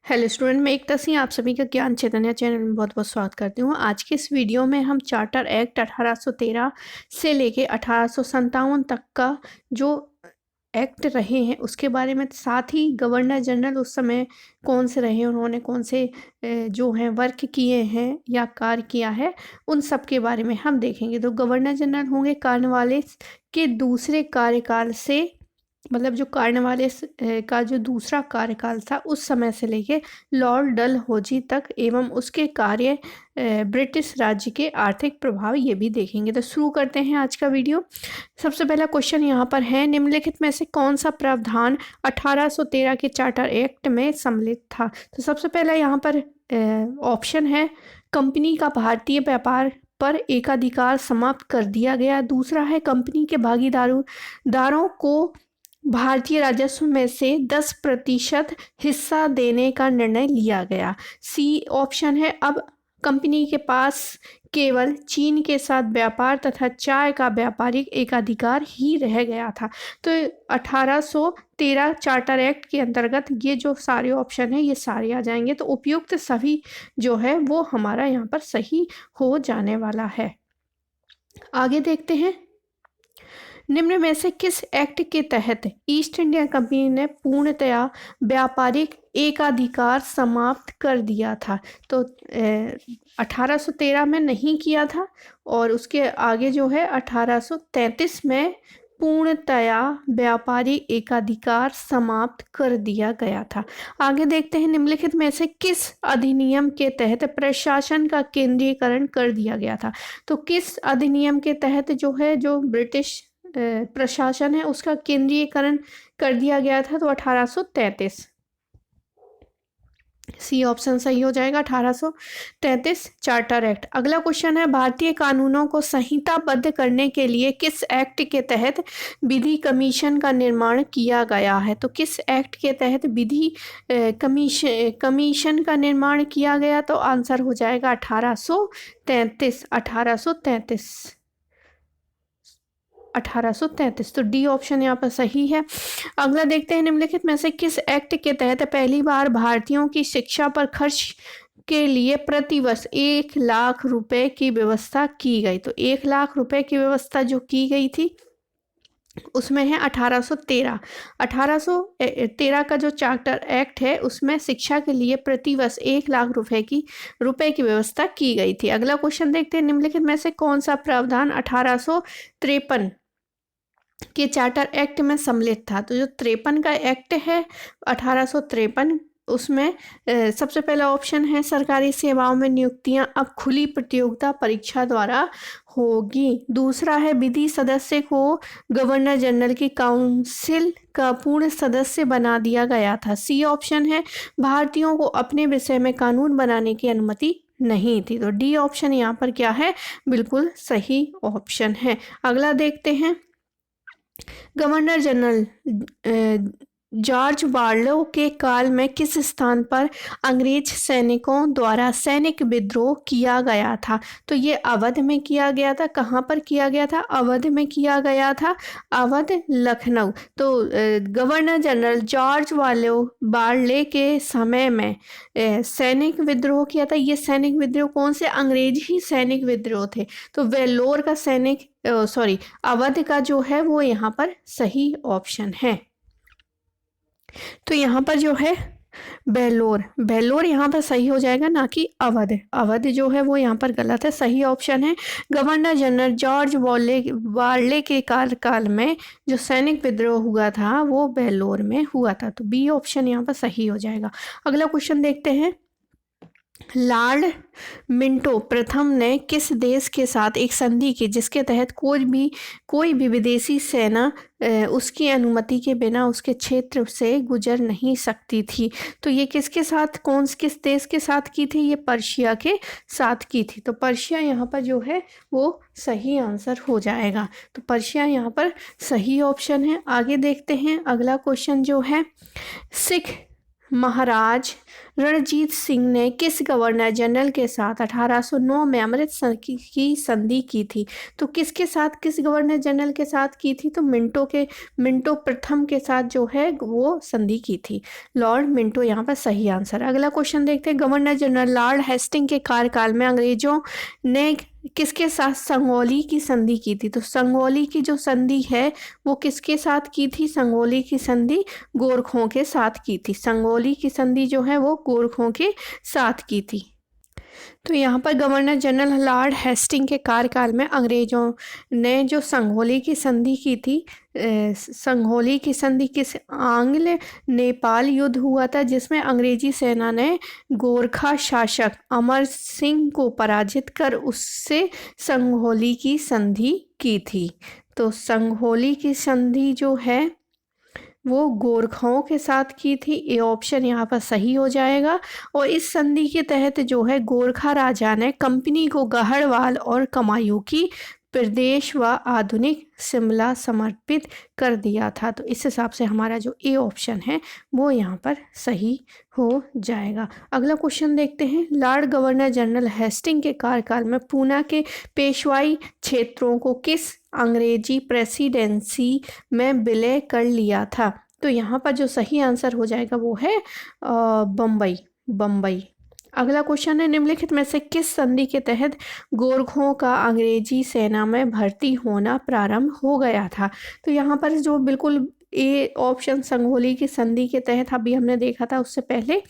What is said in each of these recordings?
Hello student, मैं एकता सिंह आप सभी का ज्ञान चैतन्य चैनल में बहुत बहुत स्वागत करती हूँ। आज के इस वीडियो में हम चार्टर एक्ट 1813 से लेके 1857 तक का जो एक्ट रहे हैं उसके बारे में, साथ ही गवर्नर जनरल उस समय कौन से रहे, उन्होंने कौन से जो हैं वर्क किए हैं या कार्य किया है, उन सब के बारे में हम देखेंगे। तो गवर्नर जनरल होंगे कॉर्नवालिस के दूसरे कार्यकाल से, मतलब जो कॉर्नवालिस का जो दूसरा कार्यकाल था उस समय से लेके लॉर्ड डलहौजी तक, एवं उसके कार्य, ब्रिटिश राज्य के आर्थिक प्रभाव, ये भी देखेंगे। तो शुरू करते हैं आज का वीडियो। सबसे पहला क्वेश्चन यहाँ पर है, निम्नलिखित में से कौन सा प्रावधान 1813 के चार्टर एक्ट में सम्मिलित था। तो सबसे पहला यहाँ पर ऑप्शन है, कंपनी का भारतीय व्यापार पर एकाधिकार समाप्त कर दिया गया। दूसरा है, कंपनी के भागीदारों को भारतीय राजस्व में से 10% हिस्सा देने का निर्णय लिया गया। सी ऑप्शन है, अब कंपनी के पास केवल चीन के साथ व्यापार तथा चाय का व्यापारिक एकाधिकार ही रह गया था। तो 1813 चार्टर एक्ट के अंतर्गत ये जो सारे ऑप्शन है ये सारे आ जाएंगे। तो उपयुक्त सभी जो है वो हमारा यहाँ पर सही हो जाने वाला है। आगे देखते हैं, निम्न में से किस एक्ट के तहत ईस्ट इंडिया कंपनी ने पूर्णतया व्यापारिक एकाधिकार समाप्त कर दिया था। तो 1813 में नहीं किया था, और उसके आगे जो है 1833 में पूर्णतया व्यापारिक एकाधिकार समाप्त कर दिया गया था। आगे देखते हैं, निम्नलिखित में से किस अधिनियम के तहत प्रशासन का केंद्रीयकरण कर दिया गया था। तो किस अधिनियम के तहत जो है जो ब्रिटिश प्रशासन है उसका केंद्रीयकरण कर दिया गया था। तो 1833, सी ऑप्शन सही हो जाएगा, 1833 चार्टर एक्ट। अगला क्वेश्चन है, भारतीय कानूनों को संहिताबद्ध करने के लिए किस एक्ट के तहत विधि कमीशन का निर्माण किया गया है। तो किस एक्ट के तहत विधि कमीशन का निर्माण किया गया। तो आंसर हो जाएगा 1833, 1833। तो डी ऑप्शन यहाँ पर सही है। अगला देखते हैं, निम्नलिखित में से किस एक्ट के तहत पहली बार भारतीयों की शिक्षा पर खर्च के लिए प्रतिवर्ष 1 लाख रुपए की व्यवस्था की गई। तो 1 लाख रुपए की व्यवस्था जो की गई थी उसमें है 1813। 1813 का जो चार्टर एक्ट है उसमें शिक्षा के लिए प्रतिवर्ष 1 लाख रुपए की व्यवस्था की गई थी। अगला क्वेश्चन देखते हैं, निम्नलिखित में से कौन सा प्रावधान 1853 के चार्टर एक्ट में सम्मिलित था। तो जो 53 का एक्ट है 1853, उसमें सबसे पहला ऑप्शन है, सरकारी सेवाओं में नियुक्तियां अब खुली प्रतियोगिता परीक्षा द्वारा होगी। दूसरा है, विधि सदस्य को गवर्नर जनरल की काउंसिल का पूर्ण सदस्य बना दिया गया था। सी ऑप्शन है, भारतीयों को अपने विषय में कानून बनाने की अनुमति नहीं थी। तो डी ऑप्शन यहाँ पर क्या है, बिल्कुल सही ऑप्शन है। अगला देखते हैं, गवर्नर जनरल जॉर्ज बार्लो के काल में किस स्थान पर अंग्रेज सैनिकों द्वारा सैनिक विद्रोह किया गया था। तो ये अवध में किया गया था। कहाँ पर किया गया था, अवध में किया गया था, अवध, लखनऊ। तो गवर्नर जनरल जॉर्ज बार्ले के समय में सैनिक विद्रोह किया था। ये सैनिक विद्रोह कौन से, अंग्रेज ही सैनिक विद्रोह थे। तो वेल्लोर का सैनिक अवध का जो है वो यहाँ पर सही ऑप्शन है। तो यहाँ पर जो है बेलोर यहाँ पर सही हो जाएगा, ना कि अवध जो है वो यहाँ पर गलत है। सही ऑप्शन है, गवर्नर जनरल जॉर्ज वार्ले के कार्यकाल में जो सैनिक विद्रोह हुआ था वो बेलोर में हुआ था। तो बी ऑप्शन यहाँ पर सही हो जाएगा। अगला क्वेश्चन देखते हैं, लॉर्ड मिंटो प्रथम ने किस देश के साथ एक संधि की जिसके तहत कोई भी विदेशी सेना उसकी अनुमति के बिना उसके क्षेत्र से गुजर नहीं सकती थी। तो ये किसके साथ, किस देश के साथ की थी, ये पर्शिया के साथ की थी। तो पर्शिया यहाँ पर जो है वो सही आंसर हो जाएगा। तो पर्शिया यहाँ पर सही ऑप्शन है। आगे देखते हैं, अगला क्वेश्चन जो है, सिख महाराज रणजीत सिंह ने किस गवर्नर जनरल के साथ 1809 में अमृतसर की संधि की थी? तो किसके साथ, किस गवर्नर जनरल के साथ की थी? तो मिंटो प्रथम के साथ जो है वो संधि की थी। लॉर्ड मिंटो यहाँ पर सही आंसर। अगला क्वेश्चन देखते हैं, गवर्नर जनरल लॉर्ड हेस्टिंग के कार्यकाल में अंग्रेजों ने किसके साथ संगोली की संधि की थी? तो संगोली की जो संधि है वो किसके साथ की थी? संगोली की संधि गोरखों के साथ की थी। संगोली की संधि जो है वो गोरखों के साथ की थी। तो यहाँ पर गवर्नर जनरल लॉर्ड हेस्टिंग के कार्यकाल में अंग्रेजों ने जो संगोली की संधि की थी, संगोली की संधि किस आंग्ल नेपाल युद्ध हुआ था जिसमें अंग्रेजी सेना ने गोरखा शासक अमर सिंह को पराजित कर उससे संगोली की संधि की थी। तो संगोली की संधि जो है वो गोरखाओं के साथ की थी। ये ऑप्शन यहाँ पर सही हो जाएगा। और इस संधि के तहत जो है गोरखा राजा ने कंपनी को गढ़वाल और कमायूं की प्रदेश व आधुनिक शिमला समर्पित कर दिया था। तो इस हिसाब से हमारा जो ए ऑप्शन है वो यहाँ पर सही हो जाएगा। अगला क्वेश्चन देखते हैं, लॉर्ड गवर्नर जनरल हेस्टिंग के कार्यकाल में पूना के पेशवाई क्षेत्रों को किस अंग्रेजी प्रेसिडेंसी में विलय कर लिया था? तो यहाँ पर जो सही आंसर हो जाएगा वो है बम्बई। बम्बई। अगला क्वेश्चन है, निम्नलिखित में से किस संधि के तहत गोरखों का अंग्रेजी सेना में भर्ती होना प्रारंभ हो गया था? तो यहाँ पर जो बिल्कुल ए ऑप्शन संगोली की संधि के तहत अभी हमने देखा था उससे पहले,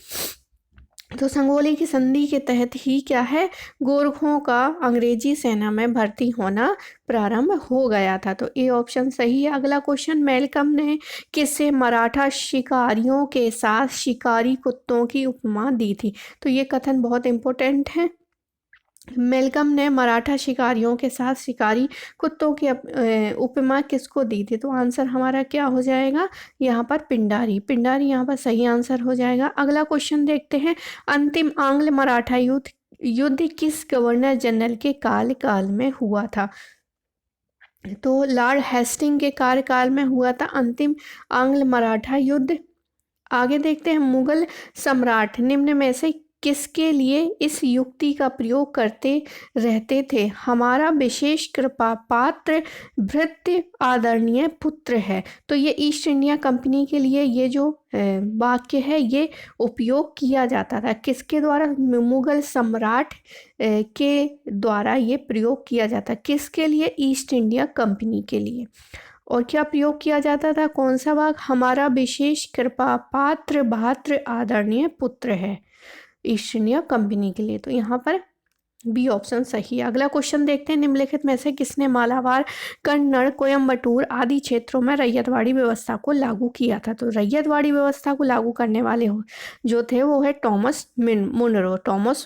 तो संगोली की संधि के तहत ही क्या है, गोरखों का अंग्रेजी सेना में भर्ती होना प्रारंभ हो गया था। तो ए ऑप्शन सही है। अगला क्वेश्चन, मेलकम ने किसे मराठा शिकारियों के साथ शिकारी कुत्तों की उपमा दी थी? तो ये कथन बहुत इंपॉर्टेंट है। मेलकम ने मराठा शिकारियों के साथ शिकारी कुत्तों की उपमा किसको दी थी? तो आंसर हमारा क्या हो जाएगा यहाँ पर? पिंडारी। पिंडारी यहाँ पर सही आंसर हो जाएगा। अगला क्वेश्चन देखते हैं, अंतिम आंग्ल मराठा युद्ध किस गवर्नर जनरल के कार्यकाल में हुआ था? तो लॉर्ड हेस्टिंग के कार्यकाल में हुआ था अंतिम आंग्ल मराठा युद्ध। आगे देखते हैं, मुगल सम्राट निम्न में से किसके लिए इस युक्ति का प्रयोग करते रहते थे? हमारा विशेष कृपा पात्र भृत्य आदरणीय पुत्र है। तो ये ईस्ट इंडिया कंपनी के लिए ये जो वाक्य है ये उपयोग किया जाता था। किसके द्वारा? मुगल सम्राट के द्वारा ये प्रयोग किया जाता। किसके लिए? ईस्ट इंडिया कंपनी के लिए। और क्या प्रयोग किया जाता था? कौन सा वाक्य? हमारा विशेष कृपा पात्र भात्र आदरणीय पुत्र है, ईस्ट इंडिया कंपनी के लिए। तो यहाँ पर बी ऑप्शन सही है। अगला क्वेश्चन देखते हैं, निम्नलिखित में से किसने मालाबार, कन्नड़, कोयम्बटूर आदि क्षेत्रों में रैयतवाड़ी व्यवस्था को लागू किया था? तो रैयतवाड़ी व्यवस्था को लागू करने वाले जो थे वो है टॉमस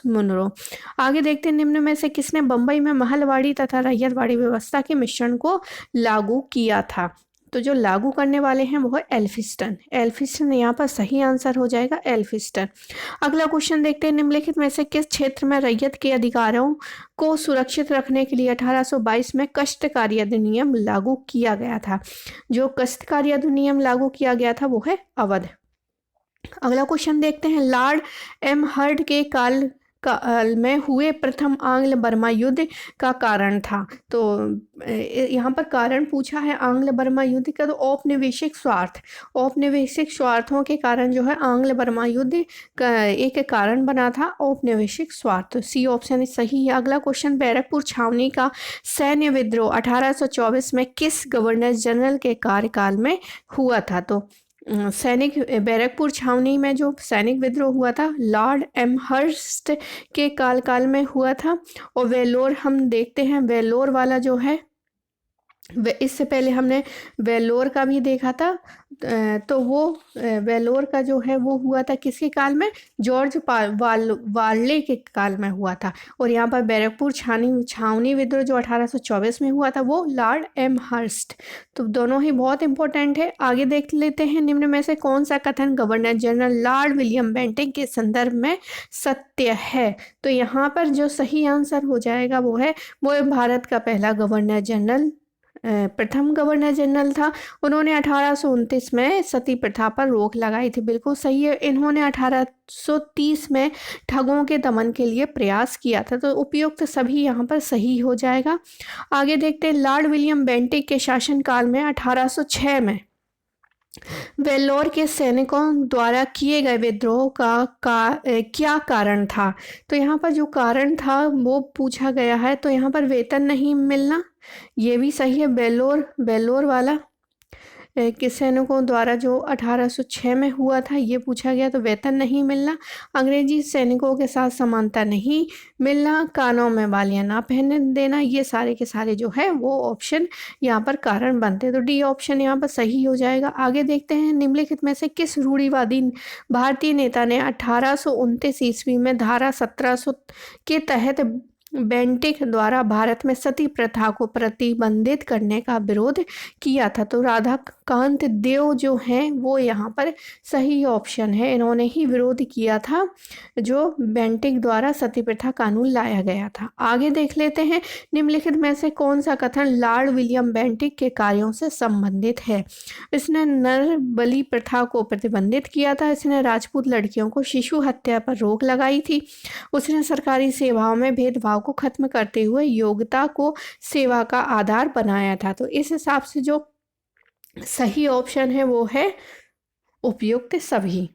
मुनरो। आगे देखते हैं, निम्न में से किसने बम्बई में महलवाड़ी तथा रैयतवाड़ी व्यवस्था के मिश्रण को लागू किया था? तो जो लागू करने वाले हैं वो है एल्फिस्टन। एल्फिस्टन यहाँ पर सही आंसर हो जाएगा, एल्फिस्टन। अगला क्वेश्चन देखते हैं, निम्नलिखित में से किस क्षेत्र में रैयत के अधिकारों को सुरक्षित रखने के लिए 1822 में कष्टकारी अधिनियम लागू किया गया था? जो कष्टकारी अधिनियम लागू किया गया था वो है अवध। अगला क्वेश्चन देखते हैं, लॉर्ड एम हर्ड के काल में हुए प्रथम आंग्ल बर्मा युद्ध का कारण था? तो यहाँ पर कारण पूछा है आंग्ल बर्मा युद्ध का, तो औपनिवेशिक स्वार्थ, औपनिवेशिक स्वार्थों के कारण जो है आंग्ल बर्मा युद्ध का एक कारण बना था, औपनिवेशिक स्वार्थ। तो सी ऑप्शन सही है। अगला क्वेश्चन, बैरकपुर छावनी का सैन्य विद्रोह 1824 में किस गवर्नर जनरल के कार्यकाल में हुआ था? तो सैनिक बैरकपुर छावनी में जो सैनिक विद्रोह हुआ था लॉर्ड एमहर्स्ट के काल में हुआ था। और वेलोर हम देखते हैं, वेलोर वाला जो है इससे पहले हमने वेलोर का भी देखा था। तो वो वेलोर का जो है वो हुआ था किसके काल में? जॉर्ज वार्ले के काल में हुआ था। और यहाँ पर बैरकपुर छावनी विद्रोह जो 1824 में हुआ था वो लॉर्ड एमहर्स्ट। तो दोनों ही बहुत इंपॉर्टेंट है। आगे देख लेते हैं, निम्न में से कौन सा कथन governor general Lord William Bentinck के संदर्भ में सत्य है? तो यहाँ पर जो सही आंसर हो जाएगा वो है भारत का पहला गवर्नर जनरल प्रथम गवर्नर जनरल था। उन्होंने 1829 में सती प्रथा पर रोक लगाई थी। बिल्कुल सही है। इन्होंने 1830 में ठगों के दमन के लिए प्रयास किया था। तो उपयुक्त सभी यहाँ पर सही हो जाएगा। आगे देखते हैं, लॉर्ड विलियम बेंटिक के शासनकाल में 1806 में वेल्लोर के सैनिकों द्वारा किए गए विद्रोह क्या कारण था? तो यहाँ पर जो कारण था वो पूछा गया है। तो यहाँ पर वेतन नहीं मिलना, ये भी सही है। वेल्लोर वाला के सैनिकों द्वारा जो 1806 में हुआ था ये पूछा गया। तो वेतन नहीं मिलना, अंग्रेजी सैनिकों के साथ समानता नहीं मिलना, कानों में बालियां ना पहनने देना, ये सारे के सारे जो है वो ऑप्शन यहाँ पर कारण बनते हैं। तो डी ऑप्शन यहाँ पर सही हो जाएगा। आगे देखते हैं, निम्नलिखित में से किस रूढ़िवादी भारतीय नेता ने 1829 ईस्वी में धारा 1700 के तहत बेंटिक द्वारा भारत में सती प्रथा को प्रतिबंधित करने का विरोध किया था? तो राधाकांत देव जो हैं वो यहाँ पर सही ऑप्शन है। इन्होंने ही विरोध किया था जो बेंटिक द्वारा सती प्रथा कानून लाया गया था। आगे देख लेते हैं, निम्नलिखित में से कौन सा कथन लॉर्ड विलियम बेंटिक के कार्यों से संबंधित है? इसने नर बलि प्रथा को प्रतिबंधित किया था। इसने राजपूत लड़कियों को शिशु हत्या पर रोक लगाई थी। उसने सरकारी सेवाओं में भेदभाव को खत्म करते हुए योग्यता को सेवा का आधार बनाया था। तो इस हिसाब से जो सही ऑप्शन है वो है उपयुक्त सभी।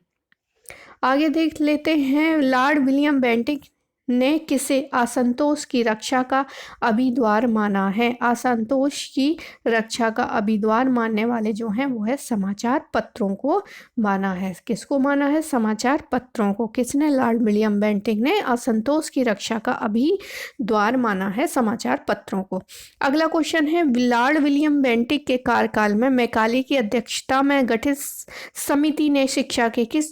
आगे देख लेते हैं, लॉर्ड विलियम बेंटिक ने किसे असंतोष की रक्षा का अभिद्वार माना है? असंतोष की रक्षा का अभिद्वार मानने वाले जो हैं वो है समाचार पत्रों को माना है। किसको माना है? समाचार पत्रों को। किसने? लॉर्ड विलियम बेंटिक ने असंतोष की रक्षा का अभिद्वार माना है समाचार पत्रों को। अगला क्वेश्चन है, लॉर्ड विलियम बेंटिक के कार्यकाल में मैकाले की अध्यक्षता में गठित समिति ने शिक्षा के किस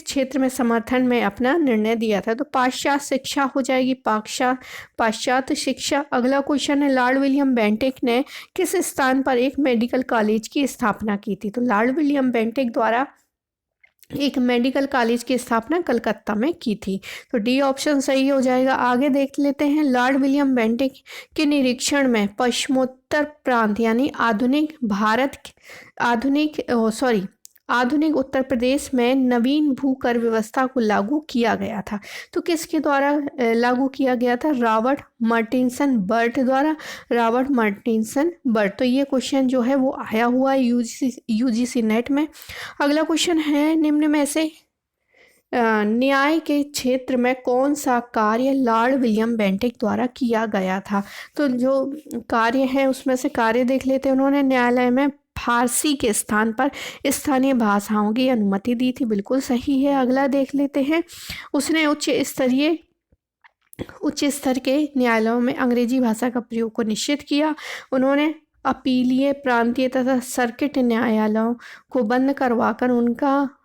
क्षेत्र में समर्थन में अपना निर्णय दिया था? तो पाश्चात्य शिक्षा हो जाएगी, पाश्चात्य शिक्षा। अगला क्वेश्चन है, लॉर्ड विलियम बेंटिक ने किस स्थान पर एक मेडिकल कॉलेज की स्थापना की थी? तो लॉर्ड विलियम बेंटिक द्वारा एक मेडिकल कॉलेज की स्थापना कलकत्ता में की थी। तो डी ऑप्शन सही हो जाएगा। आगे देख लेते हैं, लॉर्ड विलियम बेंटिक के निरीक्षण में पश्चिमोत्तर प्रांत यानी आधुनिक उत्तर प्रदेश में नवीन भूकर व्यवस्था को लागू किया गया था। तो किसके द्वारा लागू किया गया था? रॉबर्ट मार्टिनसन बर्ट द्वारा। Robert Martinson Burt. तो ये क्वेश्चन जो है वो आया हुआ है यूजीसी नेट में। अगला क्वेश्चन है, निम्न में से न्याय के क्षेत्र में कौन सा कार्य लॉर्ड विलियम बेंटिक द्वारा किया गया था? तो जो कार्य है उसमें से कार्य देख लेते हैं। उन्होंने न्यायालय में फारसी के स्थान पर स्थानीय भाषाओं की अनुमति दी थी। बिल्कुल सही है। अगला देख लेते हैं, उसने उच्च स्तर के न्यायालयों में अंग्रेजी भाषा का प्रयोग को निश्चित किया। उन्होंने अपीलीय, प्रांतीय तथा सर्किट न्यायालयों को बंद करवाकर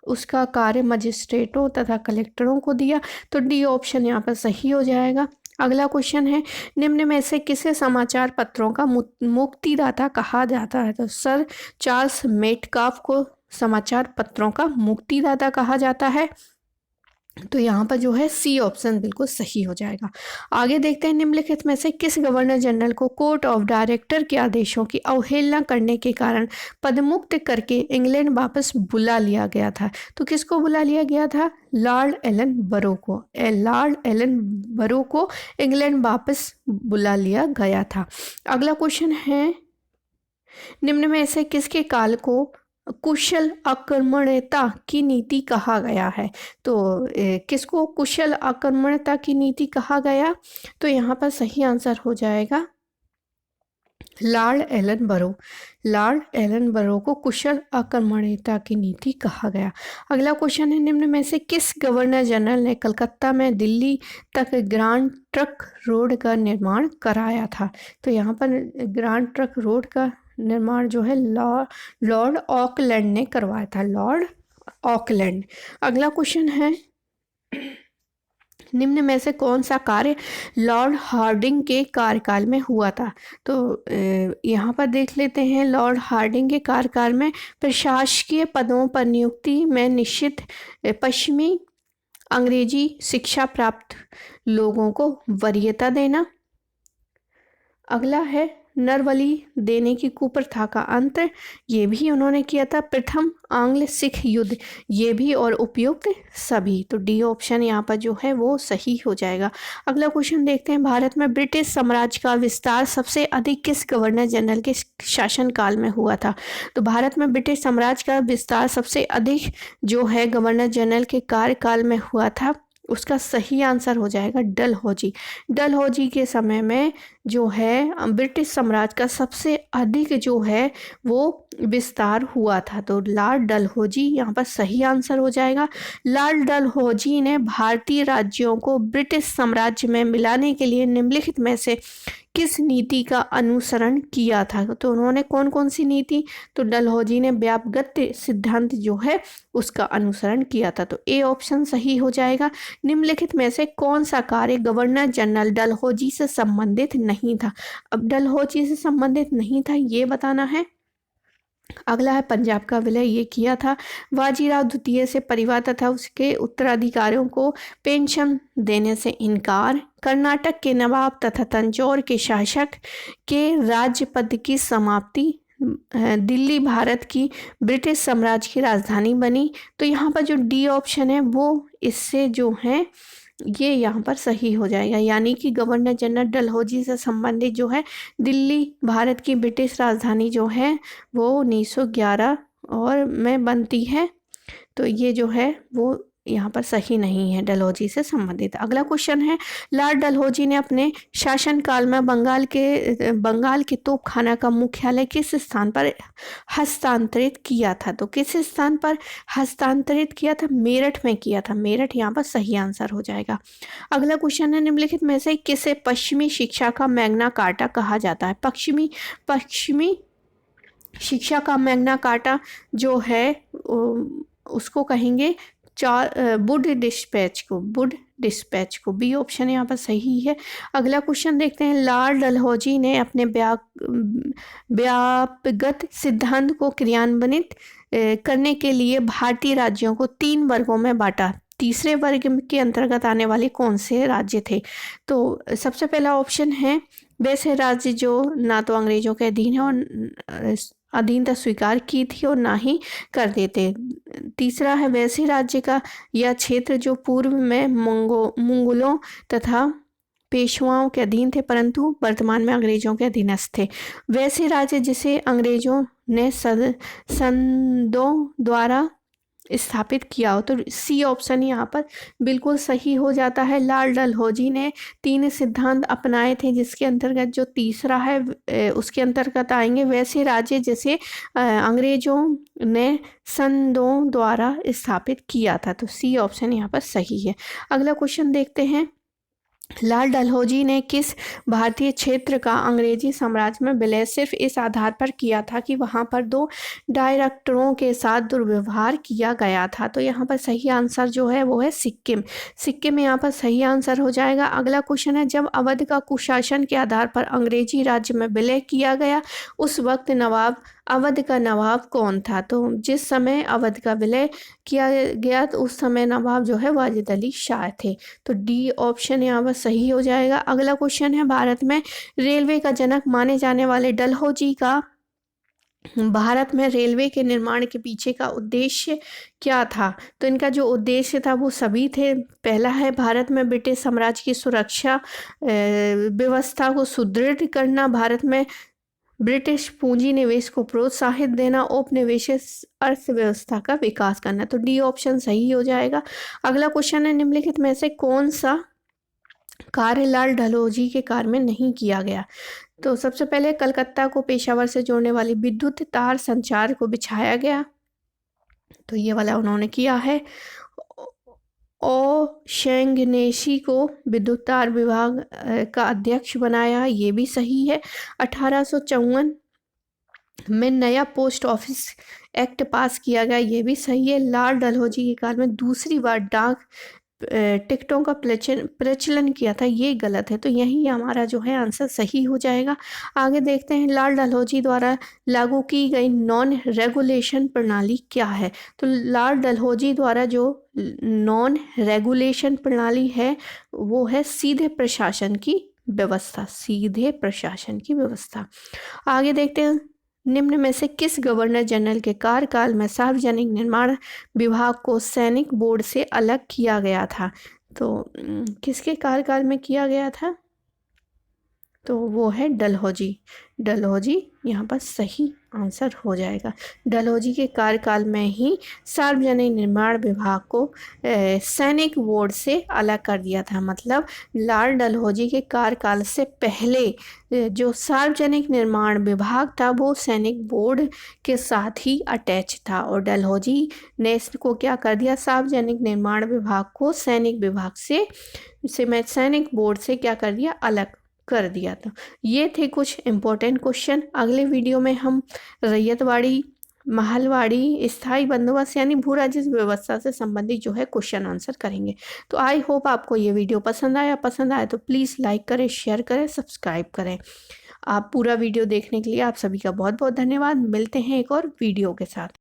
उसका कार्य मजिस्ट्रेटों तथा कलेक्टरों को दिया। तो डी ऑप्शन यहाँ पर सही हो जाएगा। अगला क्वेश्चन है, निम्न में से किसे समाचार पत्रों का मुक्तिदाता कहा जाता है? तो सर चार्ल्स मेटकाफ को समाचार पत्रों का मुक्तिदाता कहा जाता है। तो यहाँ पर जो है सी ऑप्शन बिल्कुल सही हो जाएगा। आगे देखते हैं, निम्नलिखित में से किस गवर्नर जनरल को कोर्ट ऑफ डायरेक्टर के आदेशों की अवहेलना करने के कारण पदमुक्त करके इंग्लैंड वापस बुला लिया गया था? तो किसको बुला लिया गया था? लॉर्ड एलन बरो को। लॉर्ड एलन बरो को इंग्लैंड वापस बुला लिया गया था। अगला क्वेश्चन है, निम्न में से किसके काल को कुशल आक्रमणता की नीति कहा गया है? तो किसको कुशल आक्रमणता की नीति कहा गया? तो यहाँ पर सही आंसर हो जाएगा लॉर्ड एलन बरो। लॉर्ड एलन बरो को कुशल आक्रमणता की नीति कहा गया। अगला क्वेश्चन है, निम्न में से किस गवर्नर जनरल ने कलकत्ता में दिल्ली तक ग्रांड ट्रंक रोड का निर्माण कराया था? तो यहाँ पर ग्रांड ट्रंक रोड का निर्माण जो है लॉर्ड ऑकलैंड ने करवाया था। Lord Auckland. अगला क्वेश्चन है, निम्न में से कौन सा कार्य लॉर्ड हार्डिंग के कार्यकाल में हुआ था? तो यहाँ पर देख लेते हैं, लॉर्ड हार्डिंग के कार्यकाल में प्रशासकीय पदों पर नियुक्ति में निश्चित पश्चिमी अंग्रेजी शिक्षा प्राप्त लोगों को वरीयता देना। अगला है, नरबली देने की कुप्रथा का अंत, ये भी उन्होंने किया था। प्रथम आंग्ल सिख युद्ध, ये भी, और उपयुक्त सभी। तो डी ऑप्शन यहाँ पर जो है वो सही हो जाएगा। अगला क्वेश्चन देखते हैं, भारत में ब्रिटिश साम्राज्य का विस्तार सबसे अधिक किस गवर्नर जनरल के शासनकाल में हुआ था? तो भारत में ब्रिटिश साम्राज्य का विस्तार सबसे अधिक जो है गवर्नर जनरल के कार्यकाल में हुआ था। उसका सही आंसर हो जाएगा डलहौजी। डलहौजी के समय में जो है ब्रिटिश साम्राज्य का सबसे अधिक जो है वो विस्तार हुआ था। तो लॉर्ड डलहौजी यहाँ पर सही आंसर हो जाएगा। लॉर्ड डलहौजी ने भारतीय राज्यों को ब्रिटिश साम्राज्य में मिलाने के लिए निम्नलिखित में से किस नीति का अनुसरण किया था? तो उन्होंने कौन कौन सी नीति? तो डलहौजी ने व्यापगत सिद्धांत जो है उसका अनुसरण किया था। तो ए ऑप्शन सही हो जाएगा। निम्नलिखित में से कौन सा कार्य गवर्नर जनरल डलहौजी से संबंधित नहीं था? अब डलहौजी से संबंधित नहीं था ये बताना है। अगला है पंजाब का विलय ये किया था। बाजीराव द्वितीय से परिवार तथा उसके उत्तराधिकारियों को पेंशन देने से इनकार। कर्नाटक के नवाब तथा तंजौर के शासक के राज्य पद की समाप्ति। दिल्ली भारत की ब्रिटिश साम्राज्य की राजधानी बनी। तो यहाँ पर जो डी ऑप्शन है वो इससे जो है ये यहाँ पर सही हो जाएगा, यानी कि गवर्नर जनरल डलहौजी से संबंधित जो है दिल्ली भारत की ब्रिटिश राजधानी जो है वो 1911 और में बनती है। तो ये जो है वो यहाँ पर सही नहीं है डलहौजी से संबंधित। अगला क्वेश्चन है, लॉर्ड डलहौजी ने अपने शासनकाल में बंगाल के तोपखाना का मुख्यालय किस स्थान पर हस्तांतरित किया था? तो किस स्थान पर हस्तांतरित किया था? मेरठ में किया था। मेरठ यहाँ पर सही आंसर हो जाएगा। अगला क्वेश्चन है, निम्नलिखित में से किसे पश्चिमी शिक्षा का मैग्ना कार्टा कहा जाता है? पश्चिमी शिक्षा का मैग्ना कार्टा जो है उसको कहेंगे वुड डिस्पैच को। बी ऑप्शन यहाँ पर सही है। अगला क्वेश्चन देखते हैं, लॉर्ड डलहौजी ने अपने व्यापगत सिद्धांत को क्रियान्वित करने के लिए भारतीय राज्यों को 3 वर्गों में बांटा। तीसरे वर्ग के अंतर्गत आने वाले कौन से राज्य थे? तो सबसे पहला ऑप्शन है वैसे राज्य जो ना तो अंग्रेजों के अधीन है और अधीनता स्वीकार की थी और ना ही कर देते। तीसरा है वैसे राज्य का यह क्षेत्र जो पूर्व में मुगलों तथा पेशवाओं के अधीन थे परंतु वर्तमान में अंग्रेजों के अधीनस्थ थे। वैसे राज्य जिसे अंग्रेजों ने संदों द्वारा स्थापित किया हो। तो सी ऑप्शन यहाँ पर बिल्कुल सही हो जाता है। लॉर्ड डलहौजी ने 3 सिद्धांत अपनाए थे जिसके अंतर्गत जो तीसरा है उसके अंतर्गत आएंगे वैसे राज्य जिसे अंग्रेजों ने संदों द्वारा स्थापित किया था। तो सी ऑप्शन यहाँ पर सही है। अगला क्वेश्चन देखते हैं, लॉर्ड डलहौजी ने किस भारतीय क्षेत्र का अंग्रेजी साम्राज्य में विलय सिर्फ इस आधार पर किया था कि वहां पर 2 डायरेक्टरों के साथ दुर्व्यवहार किया गया था? तो यहाँ पर सही आंसर जो है वो है सिक्किम। सिक्किम यहाँ पर सही आंसर हो जाएगा। अगला क्वेश्चन है, जब अवध का कुशासन के आधार पर अंग्रेजी राज्य में विलय किया गया उस वक्त अवध का नवाब कौन था? तो जिस समय अवध का विलय किया गया तो उस समय नवाब जो है वाजिद अली शाह थे। तो डी ऑप्शन यहाँ पर सही हो जाएगा। अगला क्वेश्चन है, भारत में रेलवे का जनक माने जाने वाले डलहौजी का भारत में रेलवे के निर्माण के पीछे का उद्देश्य क्या था? तो इनका जो उद्देश्य था वो सभी थे। पहला है भारत में ब्रिटिश साम्राज्य की सुरक्षा व्यवस्था को सुदृढ़ करना, भारत में ब्रिटिश पूंजी निवेश को प्रोत्साहित देना, औपनिवेशिक अर्थव्यवस्था का विकास करना। तो डी ऑप्शन सही हो जाएगा। अगला क्वेश्चन है, निम्नलिखित में से कौन सा कार्य लॉर्ड डलहौजी के कार्य में नहीं किया गया? तो सबसे पहले कलकत्ता को पेशावर से जोड़ने वाली विद्युत तार संचार को बिछाया गया, तो ये वाला उन्होंने किया है। शेंगनेशी को विद्युत तार विभाग का अध्यक्ष बनाया, ये भी सही है। 1854 में नया पोस्ट ऑफिस एक्ट पास किया गया, ये भी सही है। लॉर्ड डलहौजी के काल में दूसरी बार डाक टिकटों का प्रचलन किया था, ये गलत है। तो यही हमारा जो है आंसर सही हो जाएगा। आगे देखते हैं, लॉर्ड डलहौजी द्वारा लागू की गई नॉन रेगुलेशन प्रणाली क्या है? तो लॉर्ड डलहौजी द्वारा जो नॉन रेगुलेशन प्रणाली है वो है सीधे प्रशासन की व्यवस्था, सीधे प्रशासन की व्यवस्था। आगे देखते हैं, निम्न में से किस गवर्नर जनरल के कार्यकाल में सार्वजनिक निर्माण विभाग को सैनिक बोर्ड से अलग किया गया था? तो किसके कार्यकाल में किया गया था? तो वो है डलहौजी। डलहौजी यहाँ पर सही आंसर हो जाएगा। डलहौजी के कार्यकाल में ही सार्वजनिक निर्माण विभाग को सैनिक बोर्ड से अलग कर दिया था। मतलब लॉर्ड डलहौजी के कार्यकाल से पहले जो सार्वजनिक निर्माण विभाग था वो सैनिक बोर्ड के साथ ही अटैच था, और डलहौजी ने इसको क्या कर दिया, सार्वजनिक निर्माण विभाग को सैनिक विभाग से सैनिक बोर्ड से क्या कर दिया, अलग कर दिया था। ये थे कुछ इम्पोर्टेंट क्वेश्चन। अगले वीडियो में हम रैयतवाड़ी, महलवाड़ी, स्थायी बंदोबस्त यानी भू राजस्व व्यवस्था से संबंधित जो है क्वेश्चन आंसर करेंगे। तो आई होप आपको ये वीडियो पसंद आया तो प्लीज़ लाइक करें, शेयर करें, सब्सक्राइब करें। आप पूरा वीडियो देखने के लिए आप सभी का बहुत बहुत धन्यवाद। मिलते हैं एक और वीडियो के साथ।